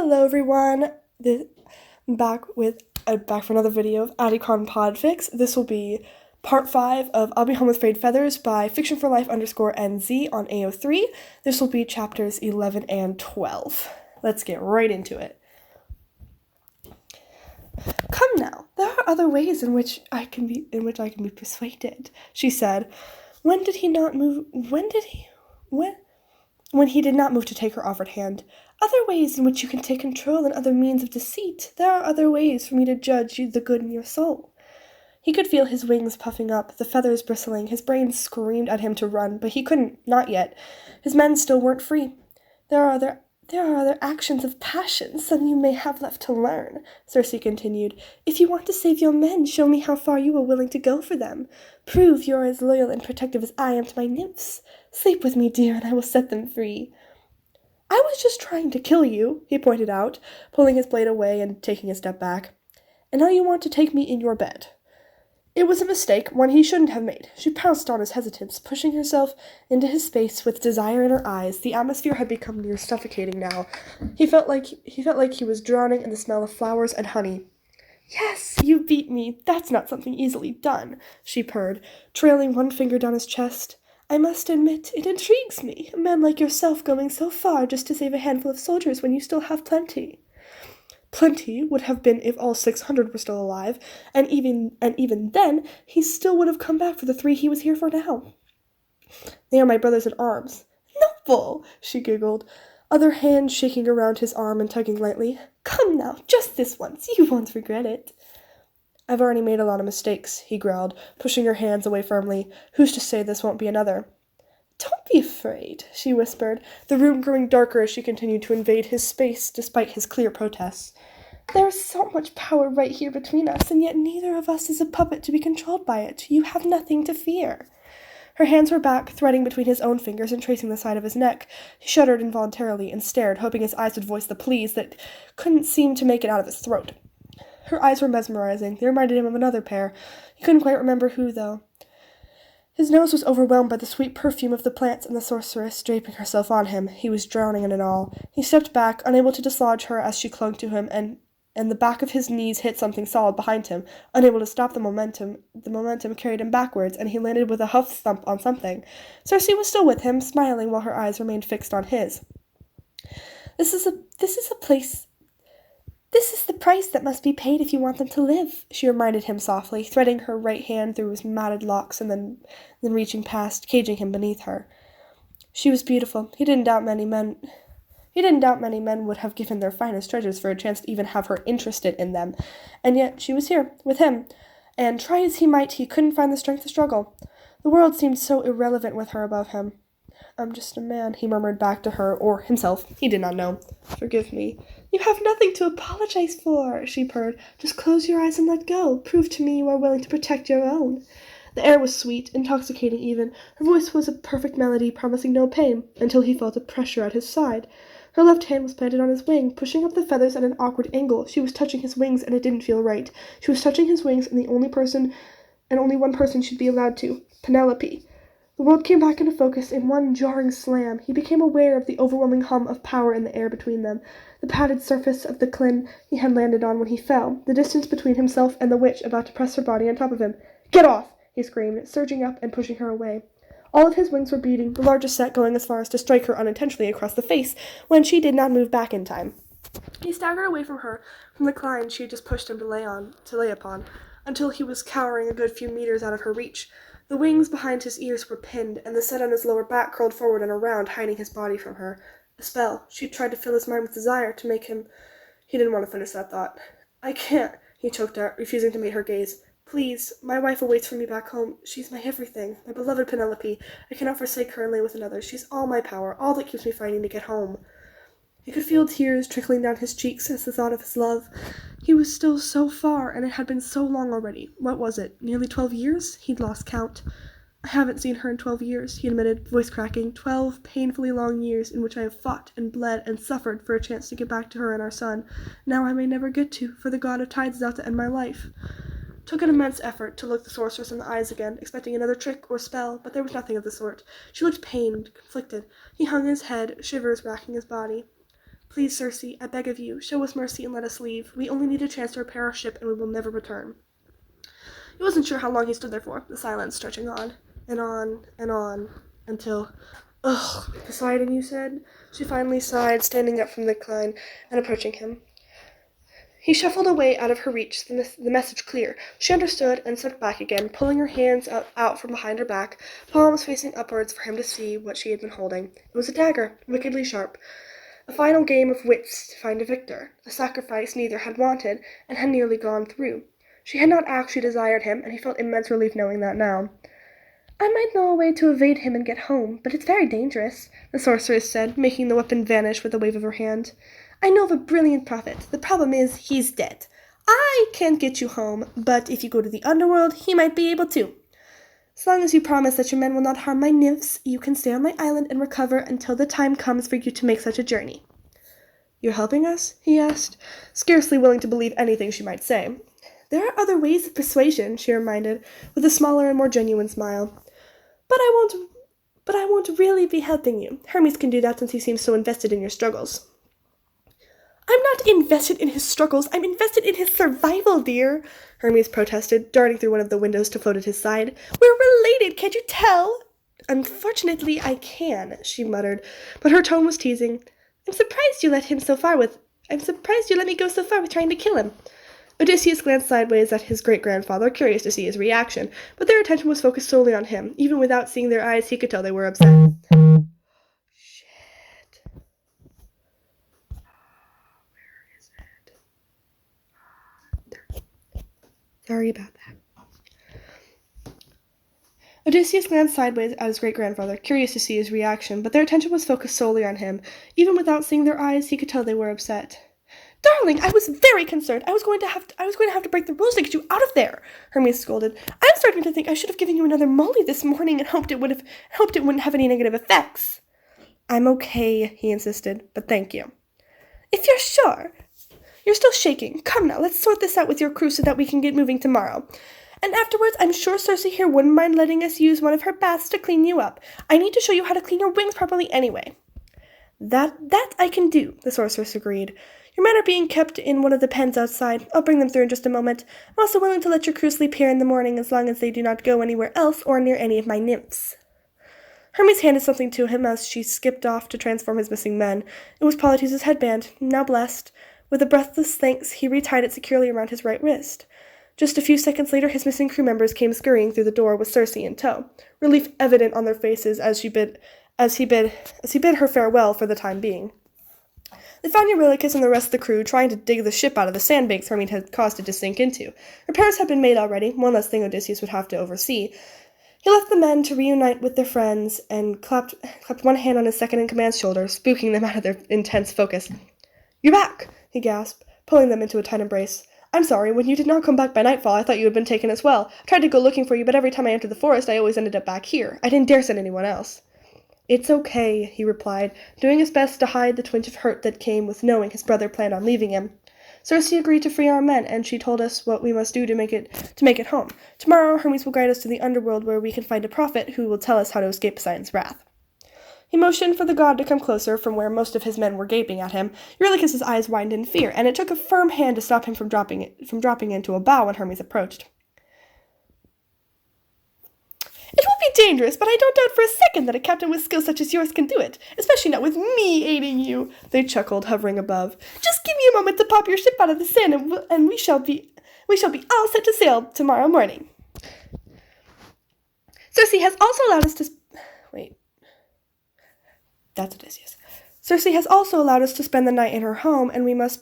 Hello everyone, I'm back for another video of Adicon Podfix. This will be part 5 of I'll Be Home with Frayed Feathers by fictionforlife_NZ on Ao3. This will be chapters 11 and 12. Let's get right into it. Come now, there are other ways in which I can be persuaded, she said. When he did not move to take her offered hand. Other ways in which you can take control and other means of deceit. There are other ways for me to judge the good in your soul. He could feel his wings puffing up, the feathers bristling. His brain screamed at him to run, but he couldn't, not yet. His men still weren't free. There are other actions of passion, some you may have left to learn, Circe continued. If you want to save your men, show me how far you are willing to go for them. Prove you are as loyal and protective as I am to my nymphs. Sleep with me, dear, and I will set them free. I was just trying to kill you, he pointed out, pulling his blade away and taking a step back. And now you want to take me in your bed. It was a mistake, one he shouldn't have made. She pounced on his hesitance, pushing herself into his space with desire in her eyes. The atmosphere had become near suffocating now. He felt like he was drowning in the smell of flowers and honey. Yes, you beat me. That's not something easily done, she purred, trailing one finger down his chest. I must admit, it intrigues me, a man like yourself going so far just to save a handful of soldiers when you still have plenty. Plenty would have been if all 600 were still alive, and even then, he still would have come back for the 3 he was here for now. They are my brothers in arms. Noble, she giggled, other hand shaking around his arm and tugging lightly. Come now, just this once, you won't regret it. I've already made a lot of mistakes, he growled, pushing her hands away firmly. Who's to say this won't be another? Don't be afraid, she whispered, the room growing darker as she continued to invade his space despite his clear protests. There is so much power right here between us, and yet neither of us is a puppet to be controlled by it. You have nothing to fear. Her hands were back, threading between his own fingers and tracing the side of his neck. He shuddered involuntarily and stared, hoping his eyes would voice the pleas that couldn't seem to make it out of his throat. Her eyes were mesmerizing. They reminded him of another pair. He couldn't quite remember who, though. His nose was overwhelmed by the sweet perfume of the plants and the sorceress draping herself on him. He was drowning in it all. He stepped back, unable to dislodge her as she clung to him, and the back of his knees hit something solid behind him. Unable to stop the momentum carried him backwards, and he landed with a huff thump on something. Circe was still with him, smiling while her eyes remained fixed on his. This is the price that must be paid if you want them to live, she reminded him softly, threading her right hand through his matted locks and then reaching past, caging him beneath her. She was beautiful. He didn't doubt many men would have given their finest treasures for a chance to even have her interested in them. And yet she was here, with him, and try as he might, he couldn't find the strength to struggle. The world seemed so irrelevant with her above him. I'm just a man, he murmured back to her, or himself. He did not know. Forgive me. You have nothing to apologize for, she purred. Just close your eyes and let go. Prove to me you are willing to protect your own. The air was sweet, intoxicating even. Her voice was a perfect melody, promising no pain, until he felt a pressure at his side. Her left hand was planted on his wing, pushing up the feathers at an awkward angle. She was touching his wings, and it didn't feel right. She was touching his wings, and only one person should be allowed to. Penelope. The world came back into focus in one jarring slam. He became aware of the overwhelming hum of power in the air between them, the padded surface of the clin he had landed on when he fell, the distance between himself and the witch about to press her body on top of him. Get off! He screamed, surging up and pushing her away. All of his wings were beating, the largest set going as far as to strike her unintentionally across the face when she did not move back in time. He staggered away from her, from the climb she had just pushed him to lay upon, until he was cowering a good few meters out of her reach. The wings behind his ears were pinned, and the set on his lower back curled forward and around, hiding his body from her. A spell. She tried to fill his mind with desire to make him... He didn't want to finish that thought. I can't, he choked out, refusing to meet her gaze. Please, my wife awaits for me back home. She's my everything, my beloved Penelope. I cannot forsake her and lay with another. She's all my power, all that keeps me fighting to get home. He could feel tears trickling down his cheeks as the thought of his love. He was still so far, and it had been so long already. What was it? Nearly 12 years? He'd lost count. I haven't seen her in 12 years, he admitted, voice cracking. 12 painfully long years in which I have fought and bled and suffered for a chance to get back to her and our son. Now I may never get to, for the god of tides is out to end my life. Took an immense effort to look the sorceress in the eyes again, expecting another trick or spell, but there was nothing of the sort. She looked pained, conflicted. He hung his head, shivers racking his body. Please, Circe, I beg of you, show us mercy and let us leave. We only need a chance to repair our ship, and we will never return. He wasn't sure how long he stood there for, the silence stretching on, and on, until, "Ugh, Poseidon, you said?" She finally sighed, standing up from the recline and approaching him. He shuffled away out of her reach, the message clear. She understood and slipped back again, pulling her hands out from behind her back, palms facing upwards for him to see what she had been holding. It was a dagger, wickedly sharp. A final game of wits to find a victor, a sacrifice neither had wanted and had nearly gone through. She had not actually desired him, and he felt immense relief knowing that now. "I might know a way to evade him and get home, but it's very dangerous," the sorceress said, making the weapon vanish with a wave of her hand. "I know of a brilliant prophet. The problem is, he's dead. I can't get you home, but if you go to the underworld, he might be able to. As long as you promise that your men will not harm my nymphs, you can stay on my island and recover until the time comes for you to make such a journey." "You're helping us?" he asked, scarcely willing to believe anything she might say. "There are other ways of persuasion," she reminded, with a smaller and more genuine smile. But I won't really be helping you. Hermes can do that since he seems so invested in your struggles." "I'm not invested in his struggles. I'm invested in his survival, dear," Hermes protested, darting through one of the windows to float at his side. "We're related, can't you tell?" "Unfortunately, I can," she muttered, but her tone was teasing. I'm surprised you let me go so far with trying to kill him." Odysseus glanced sideways at his great-grandfather, curious to see his reaction, but their attention was focused solely on him. Even without seeing their eyes, he could tell they were upset. Shit. Where is it? Sorry about that. Odysseus glanced sideways at his great-grandfather, curious to see his reaction, but their attention was focused solely on him. Even without seeing their eyes, he could tell they were upset. "Darling, I was very concerned. I was going to have to break the rules to get you out of there," Hermes scolded. "I'm starting to think I should have given you another molly this morning and hoped it wouldn't have any negative effects." "I'm okay," he insisted, "but thank you." "If you're sure. You're still shaking. Come now, let's sort this out with your crew so that we can get moving tomorrow. And afterwards, I'm sure Circe here wouldn't mind letting us use one of her baths to clean you up. I need to show you how to clean your wings properly anyway." That I can do," the sorceress agreed. "Your men are being kept in one of the pens outside. I'll bring them through in just a moment. I'm also willing to let your crew sleep here in the morning as long as they do not go anywhere else or near any of my nymphs." Hermes handed something to him as she skipped off to transform his missing men. It was Polites' headband, now blessed. With a breathless thanks, he retied it securely around his right wrist. Just a few seconds later, his missing crew members came scurrying through the door with Circe in tow, relief evident on their faces as he bid her farewell for the time being. They found Eurylochus and the rest of the crew trying to dig the ship out of the sandbanks Hermes had caused it to sink into. Repairs had been made already, one less thing Odysseus would have to oversee. He left the men to reunite with their friends and clapped one hand on his second-in-command's shoulder, spooking them out of their intense focus. "You're back!" he gasped, pulling them into a tight embrace. "I'm sorry, when you did not come back by nightfall, I thought you had been taken as well. I tried to go looking for you, but every time I entered the forest, I always ended up back here. I didn't dare send anyone else." "It's okay," he replied, doing his best to hide the twinge of hurt that came with knowing his brother planned on leaving him. "Circe agreed to free our men, and she told us what we must do to make it home. Tomorrow, Hermes will guide us to the underworld where we can find a prophet who will tell us how to escape Poseidon's wrath." He motioned for the god to come closer from where most of his men were gaping at him. Eurylochus's eyes widened in fear, and it took a firm hand to stop him from dropping into a bow when Hermes approached. "It will be dangerous, but I don't doubt for a second that a captain with skills such as yours can do it, especially not with me aiding you," they chuckled, hovering above. "Just give me a moment to pop your ship out of the sand, and we shall be all set to sail tomorrow morning. Circe has also allowed us to That's Odysseus. Circe has also allowed us to spend the night in her home, and we must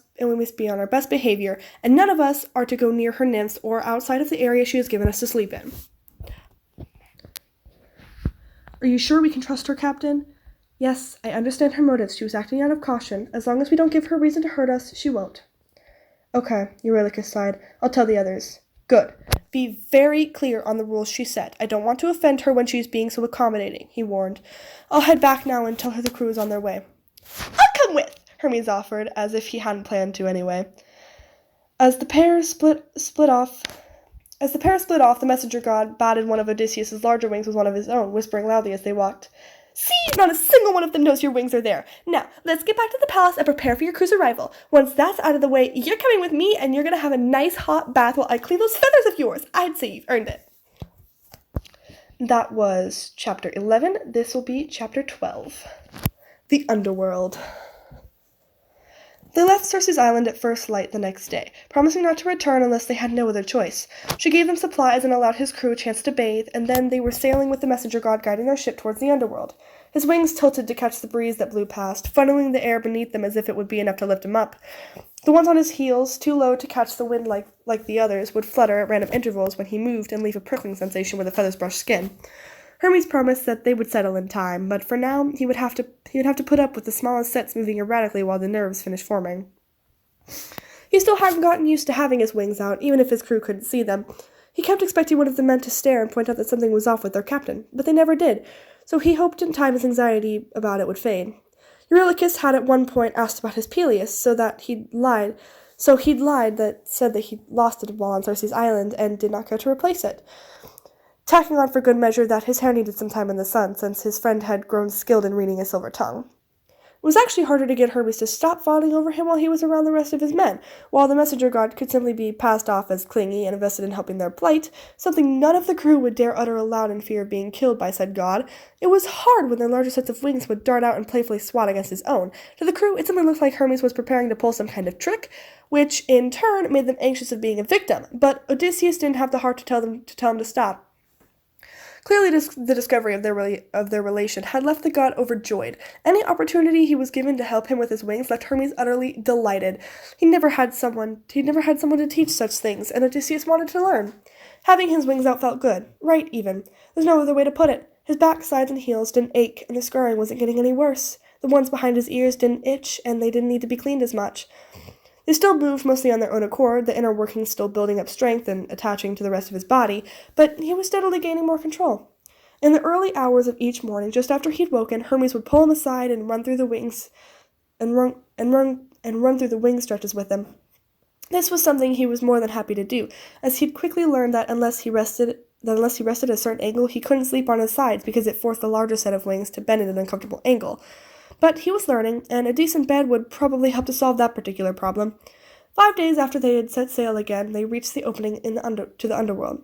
be on our best behavior, and none of us are to go near her nymphs or outside of the area she has given us to sleep in." "Are you sure we can trust her, Captain?" "Yes, I understand her motives. She was acting out of caution. As long as we don't give her reason to hurt us, she won't." "Okay," Eurylochus sighed. "I'll tell the others." "Good. Be very clear on the rules she set. I don't want to offend her when she's being so accommodating," he warned. "I'll head back now and tell her the crew is on their way." "I'll come with," Hermes offered, as if he hadn't planned to anyway. As the pair split off, the messenger god batted one of Odysseus's larger wings with one of his own, whispering loudly as they walked. See, not a single one of them knows your wings are there. Now, let's get back to the palace and prepare for your crew's arrival. Once that's out of the way, you're coming with me and you're going to have a nice hot bath while I clean those feathers of yours. I'd say you've earned it. That was chapter 11. This will be chapter 12. The Underworld. They left Circe's island at first light the next day, promising not to return unless they had no other choice. She gave them supplies and allowed his crew a chance to bathe, and then they were sailing with the messenger god guiding their ship towards the underworld. His wings tilted to catch the breeze that blew past, funneling the air beneath them as if it would be enough to lift him up. The ones on his heels, too low to catch the wind like the others, would flutter at random intervals when he moved and leave a prickling sensation where the feathers brushed skin. Hermes promised that they would settle in time, but for now he would have to put up with the smallest sets moving erratically while the nerves finished forming. He still hadn't gotten used to having his wings out, even if his crew couldn't see them. He kept expecting one of the men to stare and point out that something was off with their captain, but they never did, so he hoped in time his anxiety about it would fade. Eurylochus had at one point asked about his Peleus, so he'd lied that said that he'd lost it while on Circe's island and did not care to replace it, tacking on for good measure that his hair needed some time in the sun, since his friend had grown skilled in reading his silver tongue. It was actually harder to get Hermes to stop fawning over him while he was around the rest of his men, while the messenger god could simply be passed off as clingy and invested in helping their plight, something none of the crew would dare utter aloud in fear of being killed by said god. It was hard when their larger sets of wings would dart out and playfully swat against his own. To the crew, it simply looked like Hermes was preparing to pull some kind of trick, which in turn made them anxious of being a victim, but Odysseus didn't have the heart to tell him to stop. Clearly, the discovery of their relation had left the god overjoyed. Any opportunity he was given to help him with his wings left Hermes utterly delighted. He'd never had someone to teach such things, and Odysseus wanted to learn. Having his wings out felt good, right even. There's no other way to put it. His back, sides, and heels didn't ache, and the scarring wasn't getting any worse. The ones behind his ears didn't itch, and they didn't need to be cleaned as much. They still moved mostly on their own accord, the inner workings still building up strength and attaching to the rest of his body, but he was steadily gaining more control. In the early hours of each morning, just after he'd woken, Hermes would pull him aside and run through the wings and run through the wing stretches with him. This was something he was more than happy to do, as he'd quickly learned that unless he rested at a certain angle, he couldn't sleep on his sides because it forced the larger set of wings to bend at an uncomfortable angle. But he was learning, and a decent bed would probably help to solve that particular problem. 5 days after they had set sail again, they reached the opening to the underworld.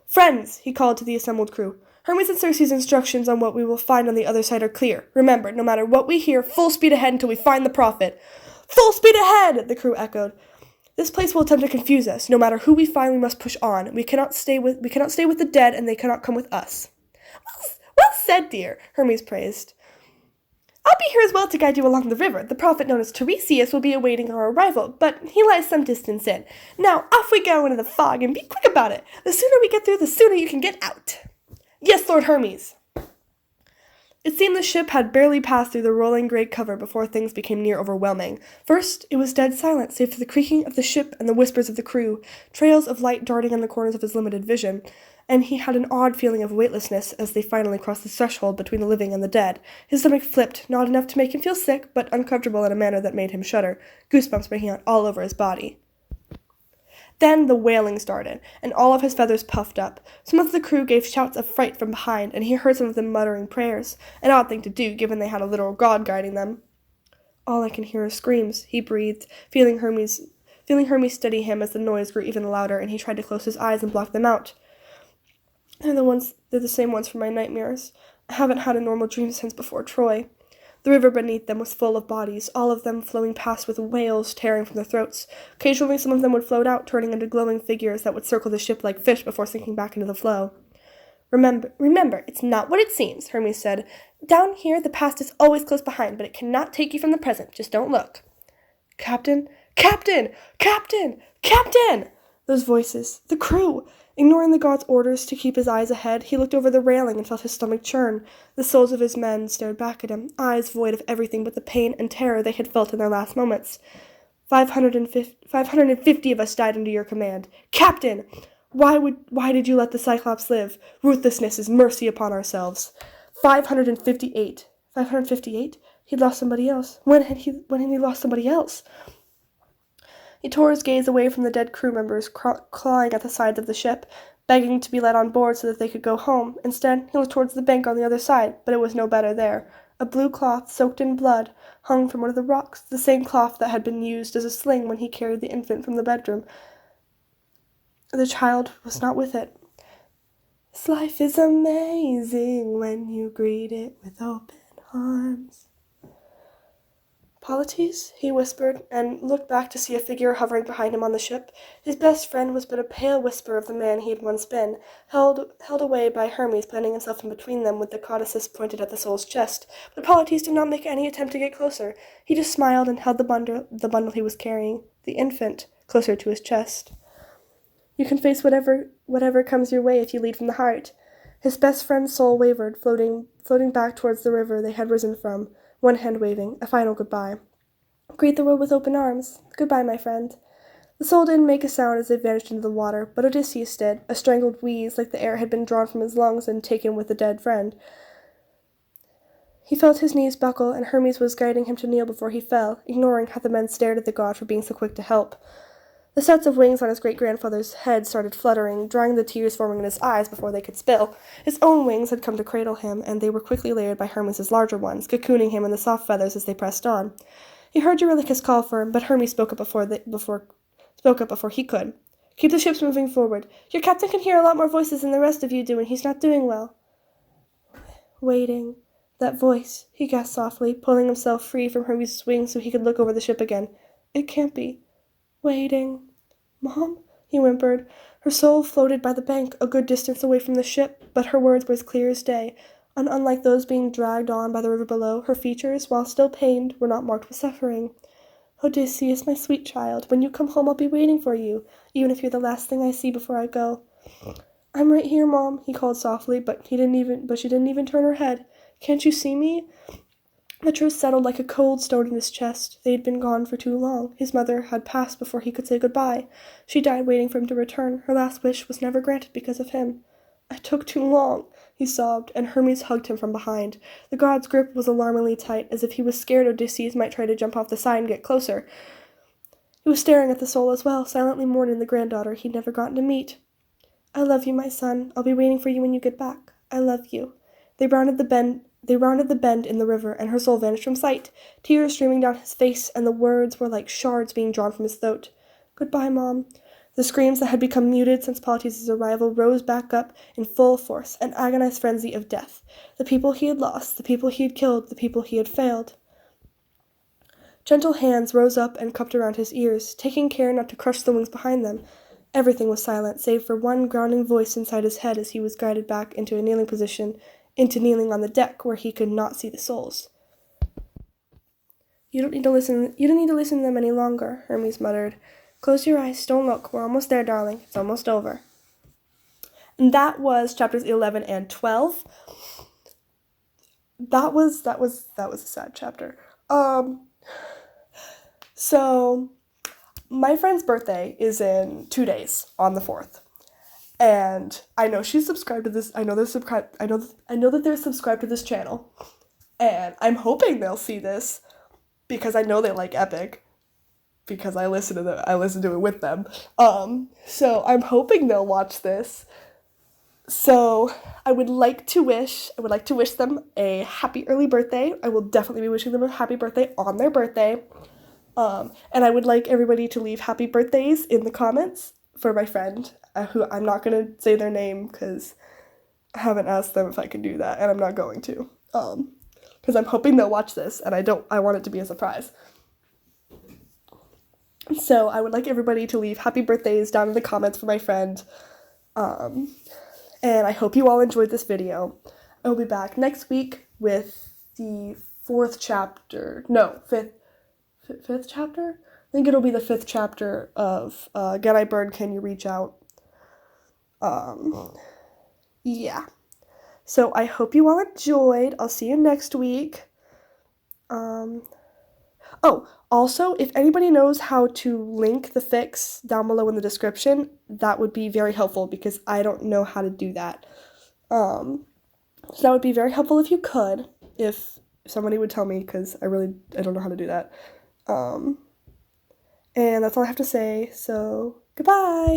"Friends," he called to the assembled crew, "Hermes and Circe's instructions on what we will find on the other side are clear. Remember, no matter what we hear, full speed ahead until we find the prophet." "Full speed ahead!" the crew echoed. "This place will attempt to confuse us. No matter who we find, we must push on. We cannot stay with the dead, and they cannot come with us." Well said, dear," Hermes praised. "I'll be here as well to guide you along the river. The prophet known as Tiresias will be awaiting our arrival, but he lies some distance in. Now, off we go into the fog, and be quick about it. The sooner we get through, the sooner you can get out." "Yes, Lord Hermes." It seemed the ship had barely passed through the rolling gray cover before things became near overwhelming. First, it was dead silent, save for the creaking of the ship and the whispers of the crew, trails of light darting in the corners of his limited vision, and he had an odd feeling of weightlessness as they finally crossed the threshold between the living and the dead. His stomach flipped, not enough to make him feel sick, but uncomfortable in a manner that made him shudder, goosebumps breaking out all over his body. Then the wailing started, and all of his feathers puffed up. Some of the crew gave shouts of fright from behind, and he heard some of them muttering prayers, an odd thing to do, given they had a literal god guiding them. "All I can hear are screams," he breathed, feeling Hermes steady him as the noise grew even louder, and he tried to close his eyes and block them out. They're the same ones from my nightmares. I haven't had a normal dream since before Troy. The river beneath them was full of bodies, all of them flowing past with wails tearing from their throats. Occasionally some of them would float out, turning into glowing figures that would circle the ship like fish before sinking back into the flow. Remember, it's not what it seems," Hermes said. "Down here, the past is always close behind, but it cannot take you from the present. Just don't look." "Captain! Captain! Captain! Captain!" Those voices. The crew! Ignoring the god's orders to keep his eyes ahead, he looked over the railing and felt his stomach churn. The souls of his men stared back at him, eyes void of everything but the pain and terror they had felt in their last moments. 550 of us died under your command. Captain! Why did you let the Cyclops live? Ruthlessness is mercy upon ourselves. 558. 558? He'd lost somebody else. When had he lost somebody else? He tore his gaze away from the dead crew members clawing at the sides of the ship. begging to be let on board so that they could go home. Instead, he looked towards the bank on the other side, but it was no better there. A blue cloth, soaked in blood, hung from one of the rocks, the same cloth that had been used as a sling when he carried the infant from the bedroom. The child was not with it. This life is amazing when you greet it with open arms. Polites, he whispered, and looked back to see a figure hovering behind him on the ship. His best friend was but a pale whisper of the man he had once been, held away by Hermes, planting himself in between them with the codices pointed at the soul's chest. But Polites did not make any attempt to get closer. He just smiled and held the bundle he was carrying, the infant, closer to his chest. You can face whatever comes your way if you lead from the heart. His best friend's soul wavered, floating back towards the river they had risen from, one hand waving, a final goodbye. Greet the world with open arms. Goodbye, my friend. The soul didn't make a sound as they vanished into the water, but Odysseus did, a strangled wheeze like the air had been drawn from his lungs and taken with the dead friend. He felt his knees buckle, and Hermes was guiding him to kneel before he fell, ignoring how the men stared at the god for being so quick to help. The sets of wings on his great-grandfather's head started fluttering, drying the tears forming in his eyes before they could spill. His own wings had come to cradle him, and they were quickly layered by Hermes' larger ones, cocooning him in the soft feathers as they pressed on. He heard Eurylochus call for him, but Hermes spoke up before he could. Keep the ships moving forward. Your captain can hear a lot more voices than the rest of you do, and he's not doing well. Waiting. That voice, he gasped softly, pulling himself free from Hermes' wings so he could look over the ship again. It can't be. Waiting. Mom? He whimpered. Her soul floated by the bank, a good distance away from the ship, but her words were as clear as day, and unlike those being dragged on by the river below, her features, while still pained, were not marked with suffering. Odysseus, my sweet child, when you come home I'll be waiting for you, even if you're the last thing I see before I go. I'm right here, Mom, he called softly, but she didn't even turn her head. Can't you see me? The truth settled like a cold stone in his chest. They had been gone for too long. His mother had passed before he could say goodbye. She died waiting for him to return. Her last wish was never granted because of him. I took too long, he sobbed, and Hermes hugged him from behind. The god's grip was alarmingly tight, as if he was scared Odysseus might try to jump off the side and get closer. He was staring at the soul as well, silently mourning the granddaughter he'd never gotten to meet. I love you, my son. I'll be waiting for you when you get back. I love you. They rounded the bend in the river, and her soul vanished from sight, tears streaming down his face, and the words were like shards being drawn from his throat. Goodbye, Mom. The screams that had become muted since Polites' arrival rose back up in full force, an agonized frenzy of death. The people he had lost, the people he had killed, the people he had failed. Gentle hands rose up and cupped around his ears, taking care not to crush the wings behind them. Everything was silent, save for one grounding voice inside his head as he was guided back into a kneeling position, into kneeling on the deck where he could not see the souls. You don't need to listen to them any longer, Hermes muttered. Close your eyes, don't look. We're almost there, darling. It's almost over. And that was chapters 11 and 12. That was a sad chapter. So my friend's birthday is in 2 days, on the 4th. And I know she's subscribed to this. I know that they're subscribed to this channel. And I'm hoping they'll see this because I know they like Epic. Because I listen to it with them. So I'm hoping they'll watch this. So I would like to wish them a happy early birthday. I will definitely be wishing them a happy birthday on their birthday. And I would like everybody to leave happy birthdays in the comments for my friend, who I'm not going to say their name because I haven't asked them if I can do that, and I'm not going to. Because I'm hoping they'll watch this, and I want it to be a surprise. So I would like everybody to leave happy birthdays down in the comments for my friend. And I hope you all enjoyed this video. I will be back next week with the fifth chapter? I think it'll be the 5th chapter of Get I Bird, Can You Reach Out? Yeah. So I hope you all enjoyed. I'll see you next week. Oh, also, if anybody knows how to link the fics down below in the description, that would be very helpful because I don't know how to do that. So that would be very helpful if you could, if somebody would tell me, because I don't know how to do that. And that's all I have to say, so goodbye!